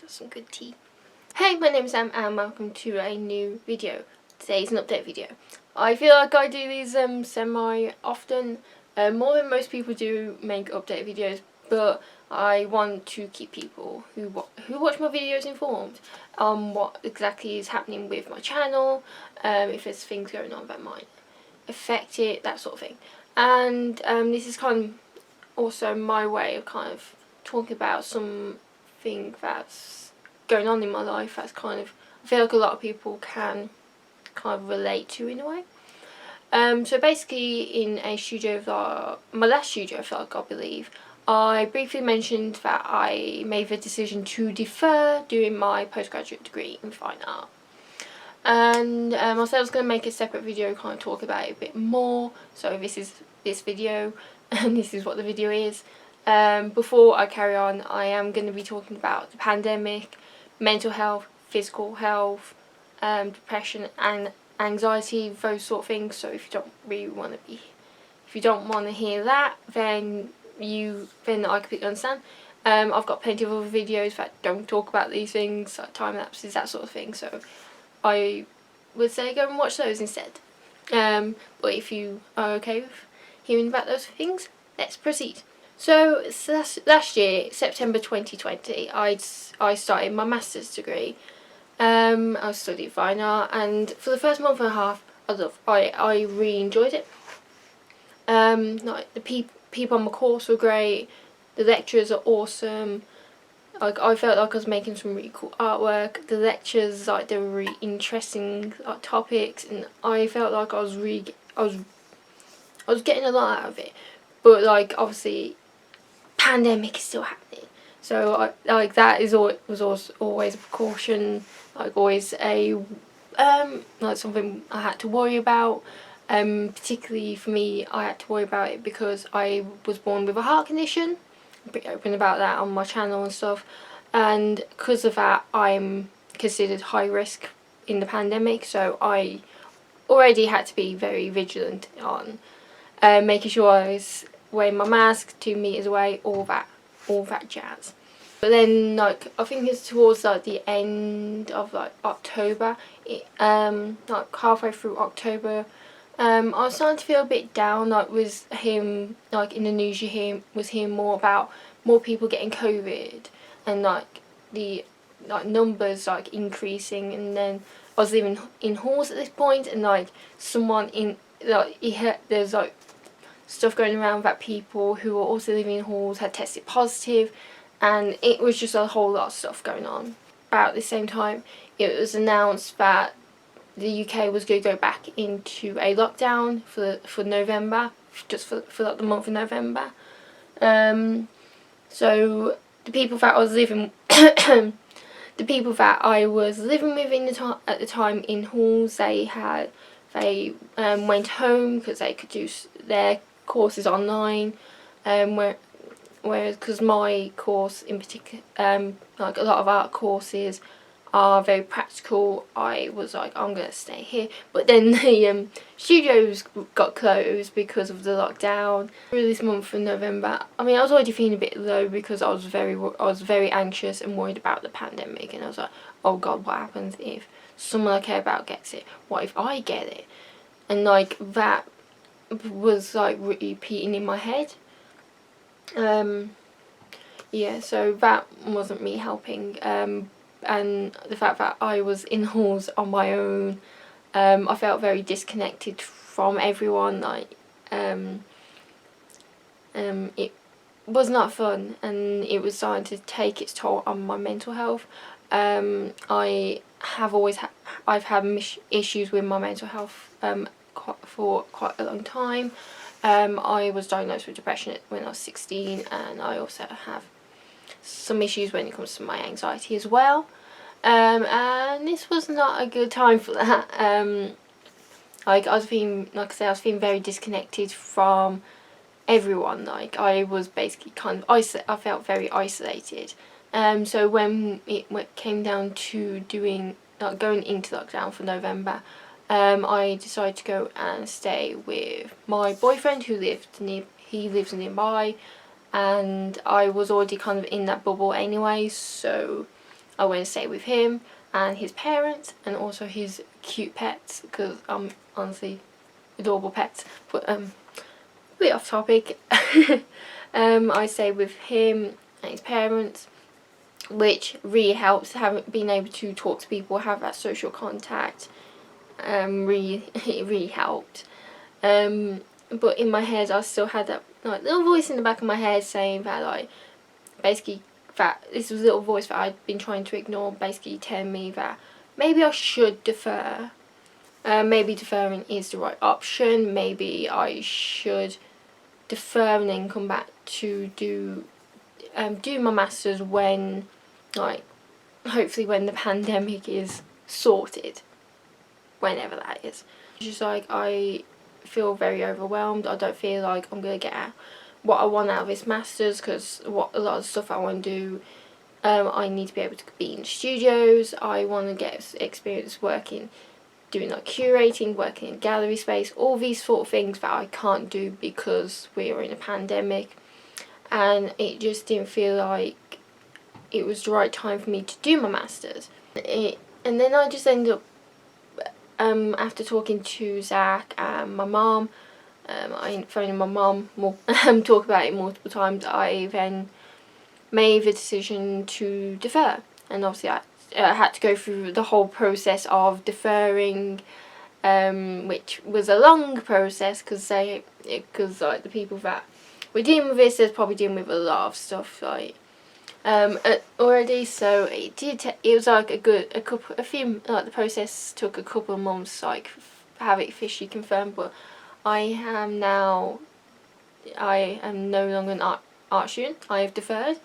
some good tea. Hey, my name is Sam and welcome to a new video. Today's an update video. I feel like I do these semi-often, more than most people do make update videos, but I want to keep people who watch my videos informed on what exactly is happening with my channel, if there's things going on that might affect it, that sort of thing. And this is kind of also my way of kind of talking about something that's going on in my life that's kind of, I feel like a lot of people can kind of relate to in a way. So basically in a studio vlog, my last studio vlog I believe, I briefly mentioned that I made the decision to defer doing my postgraduate degree in fine art. And I said I was going to make a separate video kind of talk about it a bit more, so this is this video and this is what the video is. Before I carry on, I am going to be talking about the pandemic, mental health, physical health, depression and anxiety, those sort of things. So if you don't want to hear that, then I completely understand. I've got plenty of other videos that don't talk about these things, like time lapses, that sort of thing. So I would say go and watch those instead. But if you are okay with hearing about those things, let's proceed. So last year, September 2020, I started my master's degree. I studied fine art, and for the first month and a half, I really enjoyed it. Like the people on my course were great. The lecturers are awesome. Like I felt like I was making some really cool artwork. The lectures, like they were really interesting topics, and I felt like I was getting a lot out of it. But like obviously, pandemic is still happening, so like that was always a precaution, like always a like something I had to worry about. Particularly for me, I had to worry about it because I was born with a heart condition. I'm pretty open about that on my channel and stuff, and because of that I'm considered high risk in the pandemic, so I already had to be very vigilant on making sure I was wearing my mask 2 meters away, all that jazz. But then like I think it's towards like the end of like October, like halfway through October, I was starting to feel a bit down. Like with him, like in the news you was hearing more about more people getting COVID, and like the numbers like increasing. And then I was living in halls at this point, and like someone in like there's like stuff going around that people who were also living in halls had tested positive, and it was just a whole lot of stuff going on. About the same time, it was announced that the UK was going to go back into a lockdown for November, just for like the month of November. So the people that I was living the people that I was living with at the time in halls, they went home because they could do their courses online, whereas because my course in particular, like a lot of art courses are very practical, I was like, I'm gonna stay here. But then the studios got closed because of the lockdown through this month of November. I mean, I was already feeling a bit low because I was very anxious and worried about the pandemic, and I was like, oh god, what happens if someone I care about gets it? What if I get it? And like that was like repeating in my head. Yeah, so that wasn't me helping. And the fact that I was in halls on my own, I felt very disconnected from everyone. Like it was not fun, and it was starting to take its toll on my mental health. I've had issues with my mental health for quite a long time. I was diagnosed with depression when I was 16, and I also have some issues when it comes to my anxiety as well. And this was not a good time for that. Like I was feeling very disconnected from everyone. Like I was basically kind of I felt very isolated. So when it came down to going into lockdown for November, I decided to go and stay with my boyfriend who lives nearby, and I was already kind of in that bubble anyway, so I went to stay with him and his parents and also his cute pets, because honestly adorable pets. But a bit off topic. I stayed with him and his parents, which really helps, having been able to talk to people, have that social contact. It really helped. But in my head I still had that like little voice in the back of my head saying that, like, basically that this was a little voice that I'd been trying to ignore, basically telling me that maybe I should defer. Maybe deferring is the right option. Maybe I should defer and then come back to do my masters when, like, hopefully when the pandemic is sorted, whenever that is. Just like, I feel very overwhelmed. I don't feel like I'm gonna get what I want out of this masters, because a lot of the stuff I want to do, I need to be able to be in studios. I want to get experience working, doing like curating, working in gallery space, all these sort of things that I can't do because we are in a pandemic. And it just didn't feel like it was the right time for me to do my masters. And then I just ended up, after talking to Zach and my mum, I phoned my mum, talk about it multiple times, I then made the decision to defer. And obviously I had to go through the whole process of deferring, which was a long process, because like the people that were dealing with this, they're probably dealing with a lot of stuff like already. So it was like a few, like the process took a couple of months, like have it officially confirmed. But I am no longer an art student. I have deferred,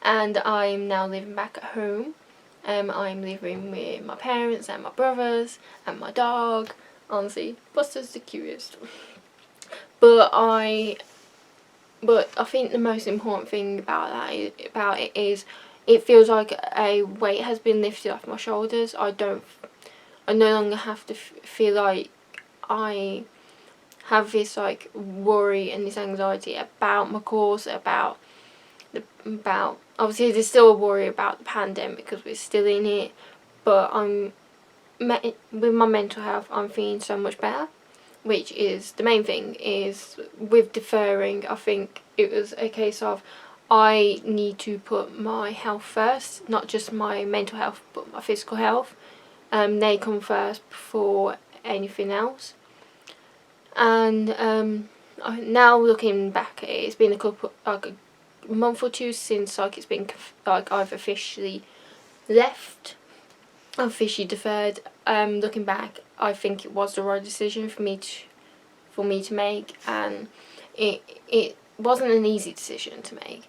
and I'm now living back at home. I'm living with my parents and my brothers and my dog. Honestly, Buster's the cutest. But I think the most important thing about it is, it feels like a weight has been lifted off my shoulders. I no longer have to feel like I have this like worry and this anxiety about my course, about obviously there's still a worry about the pandemic because we're still in it, but with my mental health I'm feeling so much better, which is the main thing. Is with deferring, I think it was a case of I need to put my health first, not just my mental health but my physical health. They come first before anything else. And now looking back at it, it's been a month or two since like it's been like I've officially left, I've officially deferred. Looking back, I think it was the right decision for me to make, and it wasn't an easy decision to make.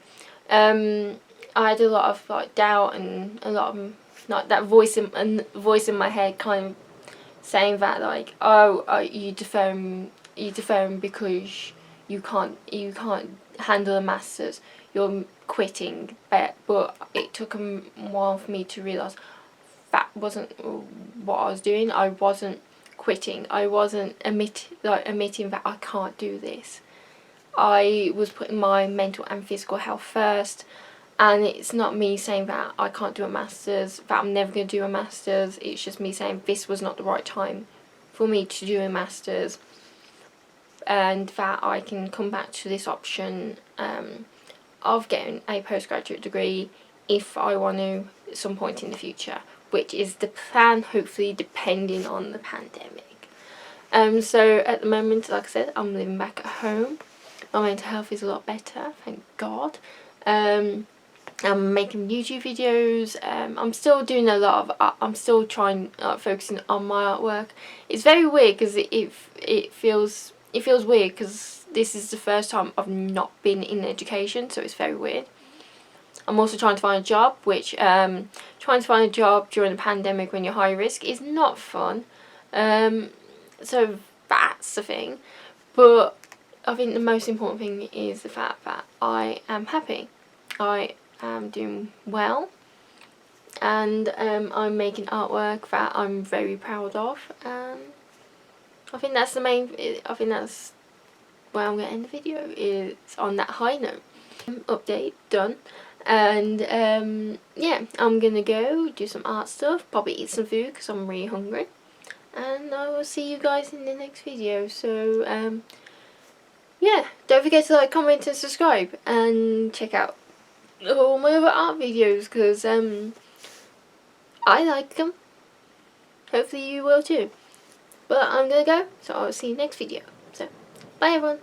I had a lot of like doubt and a lot of like that voice in my head kind of saying that, like, oh, you deferring because you can't handle a masters, you're quitting. But it took a while for me to realise that wasn't what I was doing. I wasn't quitting. I wasn't admitting that I can't do this. I was putting my mental and physical health first. And it's not me saying that I can't do a masters, that I'm never going to do a masters. It's just me saying this was not the right time for me to do a masters, and that I can come back to this option of getting a postgraduate degree if I want to at some point in the future, which is the plan, hopefully, depending on the pandemic. So at the moment, like I said, I'm living back at home. My mental health is a lot better, thank God. I'm making YouTube videos. I'm still doing a lot of I'm still trying focusing on my artwork. It's very weird because it feels weird because this is the first time I've not been in education, so it's very weird. I'm also trying to find a job, which trying to find a job during the pandemic when you're high risk is not fun. So that's the thing. But I think the most important thing is the fact that I am happy. I am doing well, and I'm making artwork that I'm very proud of, and I think that's where I'm going to end the video, is on that high note. Update done. And yeah, I'm gonna go do some art stuff, probably eat some food because I'm really hungry, and I will see you guys in the next video. So yeah, don't forget to like, comment and subscribe, and check out all my other art videos because I like them. Hopefully you will too. But I'm gonna go, so I'll see you next video. So bye everyone.